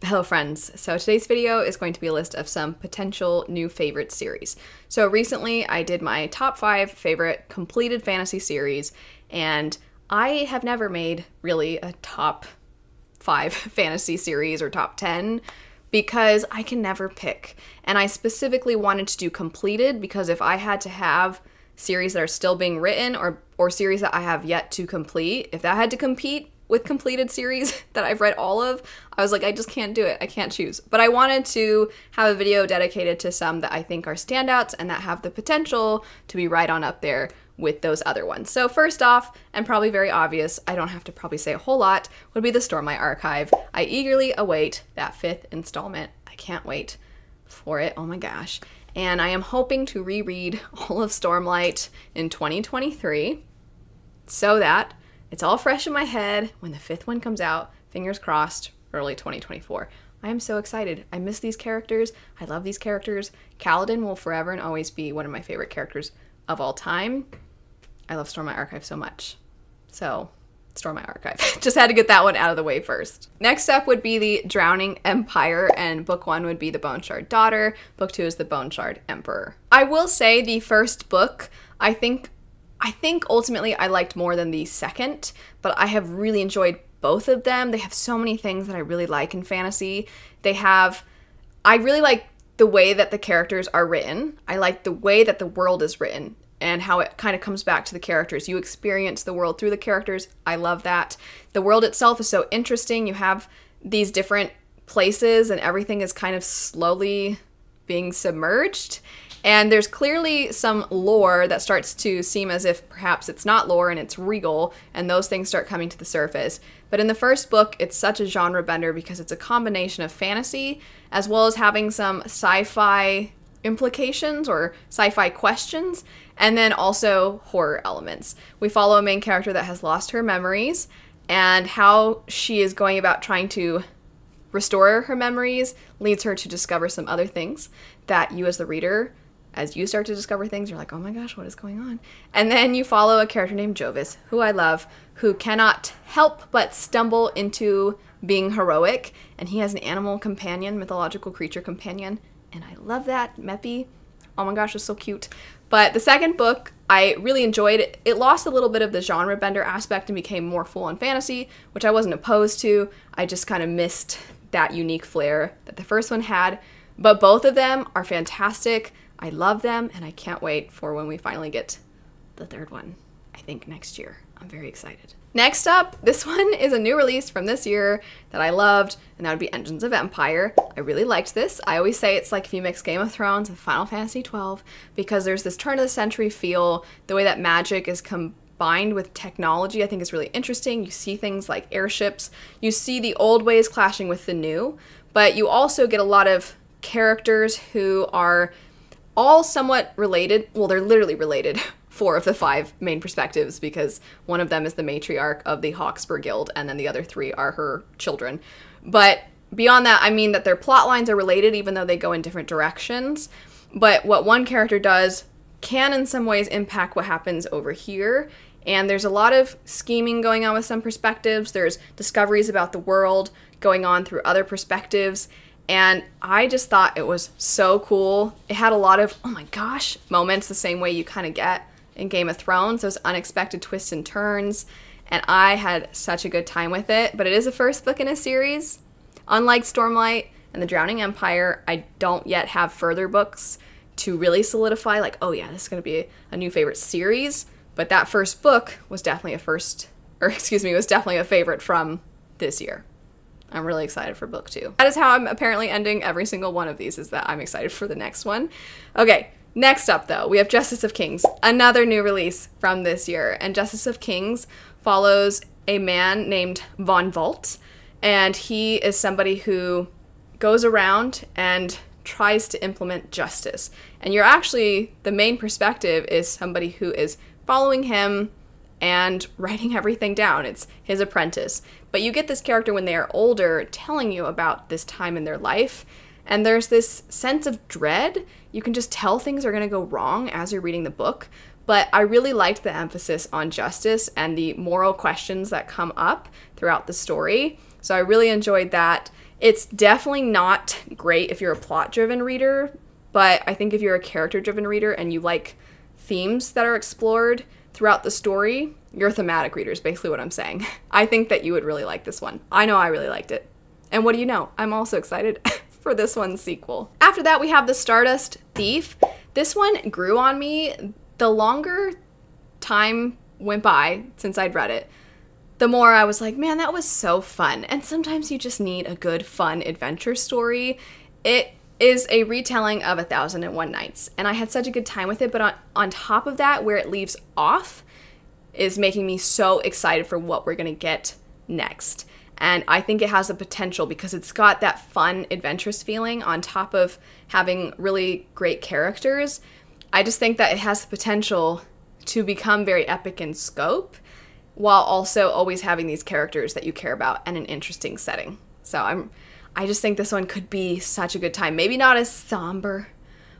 Hello friends, so today's video is going to be a list of some potential new favorite series. So recently I did my top 5 favorite completed fantasy series, and I have never made really a top 5 fantasy series or top 10 because I can never pick. And I specifically wanted to do completed because if I had to have series that are still being written or series that I have yet to complete, if that had to compete with completed series that I've read all of, I was like, I just can't do it. I can't choose. But I wanted to have a video dedicated to some that I think are standouts and that have the potential to be right on up there with those other ones. So first off, and probably very obvious, I don't have to probably say a whole lot, would be the Stormlight Archive. I eagerly await that 5th installment. I can't wait for it. Oh my gosh. And I am hoping to reread all of Stormlight in 2023 so that it's all fresh in my head when the 5th one comes out, fingers crossed, early 2024. I am so excited. I miss these characters. I love these characters. Kaladin will forever and always be one of my favorite characters of all time. I love Stormlight Archive so much. So, Stormlight Archive. Just had to get that one out of the way first. Next up would be the Drowning Empire, and book 1 would be the Bone Shard Daughter. Book 2 is the Bone Shard Emperor. I will say the first book, I think ultimately I liked more than the second, but I have really enjoyed both of them. They have so many things that I really like in fantasy. I really like the way that the characters are written. I like the way that the world is written and how it kind of comes back to the characters. You experience the world through the characters. I love that. The world itself is so interesting. You have these different places and everything is kind of slowly being submerged. And there's clearly some lore that starts to seem as if perhaps it's not lore and it's regal, and those things start coming to the surface. But in the first book, it's such a genre bender because it's a combination of fantasy as well as having some sci-fi implications or sci-fi questions, and then also horror elements. We follow a main character that has lost her memories and how she is going about trying to restore her memories leads her to discover some other things that you as the reader, as you start to discover things, you're like, oh my gosh, what is going on? And then you follow a character named Jovis, who I love, who cannot help but stumble into being heroic. And he has an animal companion, mythological creature companion. And I love that. Meppy. Oh my gosh, it's so cute. But the second book, I really enjoyed it. It lost a little bit of the genre bender aspect and became more full-on fantasy, which I wasn't opposed to. I just kind of missed that unique flair that the first one had. But both of them are fantastic. I love them, and I can't wait for when we finally get the 3rd one, I think next year. I'm very excited. Next up, this one is a new release from this year that I loved, and that would be Engines of Empire. I really liked this. I always say it's like if you mix Game of Thrones and Final Fantasy XII, because there's this turn of the century feel. The way that magic is combined with technology, I think is really interesting. You see things like airships. You see the old ways clashing with the new, but you also get a lot of characters who are all somewhat related. Well, they're literally related, 4 of the 5 main perspectives, because one of them is the matriarch of the Hawkspur Guild, and then the other 3 are her children. But beyond that, I mean that their plot lines are related, even though they go in different directions. But what one character does can in some ways impact what happens over here. And there's a lot of scheming going on with some perspectives. There's discoveries about the world going on through other perspectives. And I just thought it was so cool. It had a lot of, oh my gosh, moments the same way you kind of get in Game of Thrones, those unexpected twists and turns. And I had such a good time with it. But it is the first book in a series. Unlike Stormlight and the Drowning Empire, I don't yet have further books to really solidify, like, oh yeah, this is going to be a new favorite series. But that first book was definitely was definitely a favorite from this year. I'm really excited for book 2. That is how I'm apparently ending every single one of these, is that I'm excited for the next one. Okay, next up though, we have Justice of Kings, another new release from this year. And Justice of Kings follows a man named Von Volt, and he is somebody who goes around and tries to implement justice. And you're actually, the main perspective is somebody who is following him and writing everything down. It's his apprentice. But you get this character when they are older telling you about this time in their life, and there's this sense of dread. You can just tell things are going to go wrong as you're reading the book, but I really liked the emphasis on justice and the moral questions that come up throughout the story. So I really enjoyed that. It's definitely not great if you're a plot-driven reader, but I think if you're a character-driven reader and you like themes that are explored throughout the story, you're a thematic reader is basically what I'm saying. I think that you would really like this one. I know I really liked it. And what do you know? I'm also excited for this one's sequel. After that, we have the Stardust Thief. This one grew on me. The longer time went by since I'd read it, the more I was like, man, that was so fun. And sometimes you just need a good, fun adventure story. It is a retelling of 1001 Nights, and I had such a good time with it, but on top of that, where it leaves off is making me so excited for what we're gonna get next. And I think it has the potential because it's got that fun, adventurous feeling on top of having really great characters. I just think that it has the potential to become very epic in scope while also always having these characters that you care about and an interesting setting. So I just think this one could be such a good time. Maybe not as somber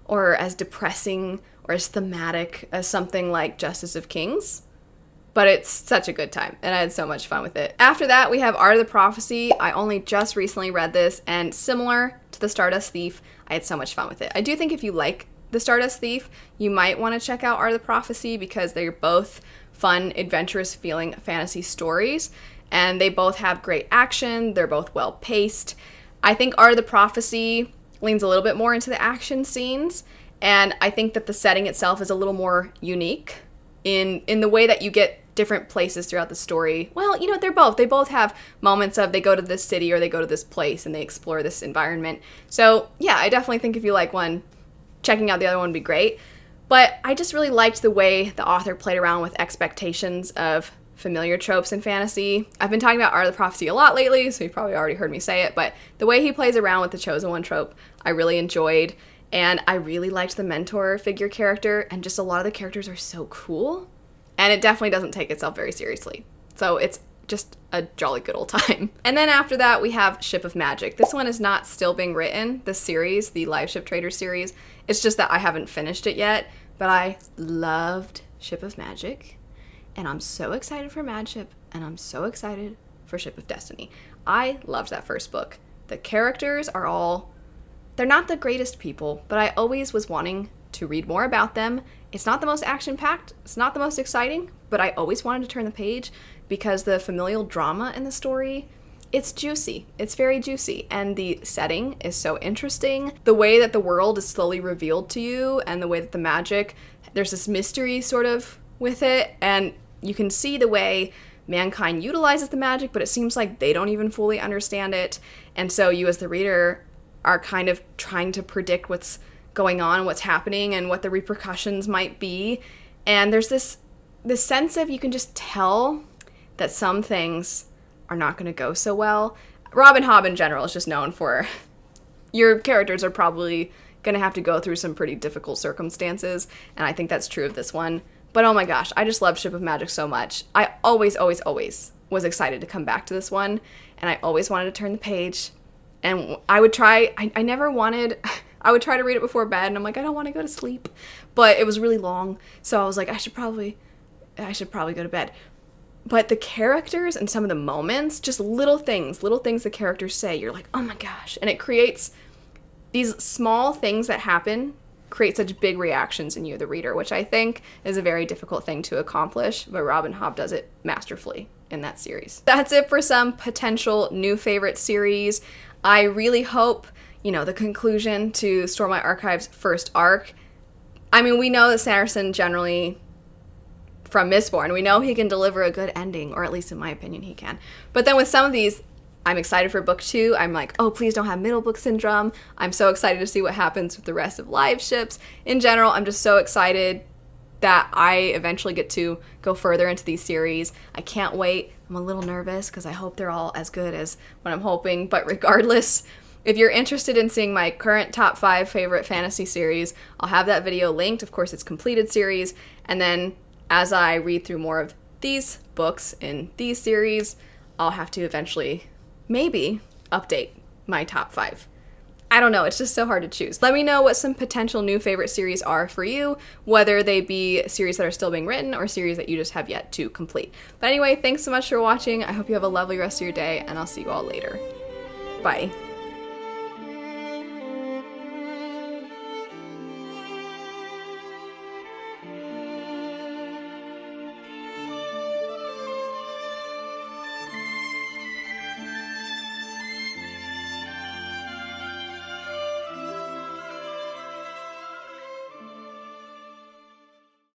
or as depressing or as thematic as something like Justice of Kings, but it's such a good time, and I had so much fun with it. After that, we have Art of the Prophecy. I only just recently read this, and similar to the Stardust Thief, I had so much fun with it. I do think if you like the Stardust Thief, you might want to check out Art of the Prophecy because they're both fun, adventurous feeling fantasy stories, and they both have great action. They're both well paced. I think Art of the Prophecy leans a little bit more into the action scenes, and I think that the setting itself is a little more unique in the way that you get different places throughout the story. Well, you know, they both have moments of they go to this city or they go to this place and they explore this environment. So yeah, I definitely think if you like one, checking out the other one would be great. But I just really liked the way the author played around with expectations of familiar tropes in fantasy. I've been talking about Art of the Prophecy a lot lately, so you've probably already heard me say it, but the way he plays around with the Chosen One trope, I really enjoyed. And I really liked the mentor figure character, and just a lot of the characters are so cool. And it definitely doesn't take itself very seriously. So it's just a jolly good old time. And then after that, we have Ship of Magic. This one is not still being written, this series, the Live Ship Trader series. It's just that I haven't finished it yet, but I loved Ship of Magic. And I'm so excited for Mad Ship, and I'm so excited for Ship of Destiny. I loved that first book. The characters are all, they're not the greatest people, but I always was wanting to read more about them. It's not the most action-packed, it's not the most exciting, but I always wanted to turn the page because the familial drama in the story, it's juicy. It's very juicy, and the setting is so interesting. The way that the world is slowly revealed to you, and the way that the magic, there's this mystery sort of with it, and you can see the way mankind utilizes the magic, but it seems like they don't even fully understand it, and so you as the reader are kind of trying to predict what's going on, what's happening, and what the repercussions might be. And there's this sense of, you can just tell that some things are not going to go so well. Robin Hobb in general is just known for, your characters are probably going to have to go through some pretty difficult circumstances, and I think that's true of this one. But oh my gosh, I just love Ship of Magic so much. I always, always, always was excited to come back to this one, and I always wanted to turn the page. And I would try, I never wanted, I would try to read it before bed, and I'm like, I don't want to go to sleep. But it was really long, so I was like, I should probably go to bed. But the characters and some of the moments, just little things the characters say, you're like, oh my gosh. And it creates, these small things that happen create such big reactions in you, the reader, which I think is a very difficult thing to accomplish, but Robin Hobb does it masterfully in that series. That's it for some potential new favorite series. I really hope, you know, the conclusion to Stormlight Archive's first arc. I mean, we know that Sanderson generally, from Mistborn, we know he can deliver a good ending, or at least in my opinion he can. But then with some of these, I'm excited for book 2. I'm like, oh, please don't have middle book syndrome. I'm so excited to see what happens with the rest of Live Ships. In general, I'm just so excited that I eventually get to go further into these series. I can't wait. I'm a little nervous because I hope they're all as good as what I'm hoping. But regardless, if you're interested in seeing my current top 5 favorite fantasy series, I'll have that video linked. Of course, it's completed series. And then as I read through more of these books in these series, I'll have to eventually maybe update my top 5. I don't know, it's just so hard to choose. Let me know what some potential new favorite series are for you, whether they be series that are still being written or series that you just have yet to complete. But anyway, thanks so much for watching. I hope you have a lovely rest of your day, and I'll see you all later. Bye.